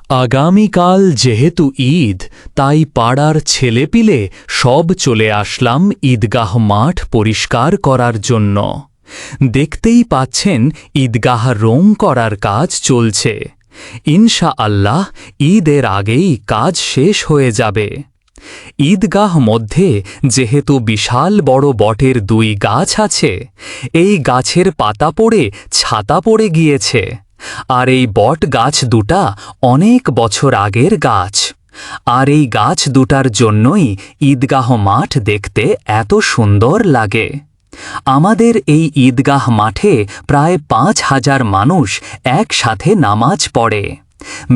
আগামীকাল যেহেতু ঈদ, তাই পাড়ার ছেলেপিলে সব চলে আসলাম ঈদগাহ মাঠ পরিষ্কার করার জন্য। দেখতেই পাচ্ছেন ঈদগাহ রং করার কাজ চলছে। ইনশাআল্লাহ ঈদের আগেই কাজ শেষ হয়ে যাবে। ঈদগাহ মধ্যে যেহেতু বিশাল বড় বটের 2 গাছ আছে, এই গাছের পাতা পড়ে ছাতা পড়ে গিয়েছে। আর এই বট গাছ দুটা অনেক বছর আগের গাছ। আর এই গাছ দুটার জন্যই ঈদগাহ মাঠ দেখতে এত সুন্দর লাগে। আমাদের এই ঈদগাহ মাঠে প্রায় 5000 মানুষ একসাথে নামাজ পড়ে।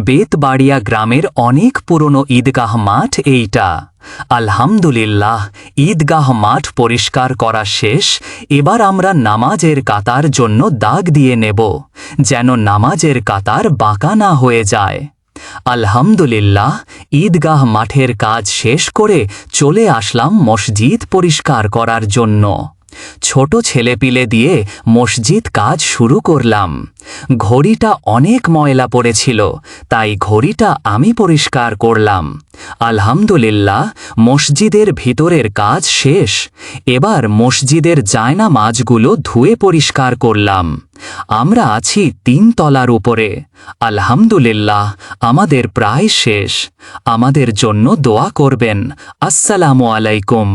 বেতবাড়িয়া গ্রামের অনেক পুরনো ঈদগাহ মাঠ এইটা। আলহামদুলিল্লাহ, ঈদগাহ মাঠ পরিষ্কার করা শেষ। এবার আমরা নামাজের কাতার জন্য দাগ দিয়ে নেব, যেন নামাজের কাতার বাঁকা না হয়ে যায়। আলহামদুলিল্লাহ, ঈদগাহ মাঠের কাজ শেষ করে চলে আসলাম মসজিদ পরিষ্কার করার জন্য। ছোট ছেলেপিলে দিয়ে মসজিদ কাজ শুরু করলাম। ঘড়িটা অনেক ময়লা পড়েছিল, তাই ঘড়িটা আমি পরিষ্কার করলাম। আলহামদুলিল্লাহ, মসজিদের ভিতরের কাজ শেষ। এবার মসজিদের জায়নামাজগুলো ধুয়ে পরিষ্কার করলাম। আমরা আছি 3 তলার উপরে। আলহামদুলিল্লাহ, আমাদের প্রায় শেষ। আমাদের জন্য দোয়া করবেন। আসসালামু আলাইকুম।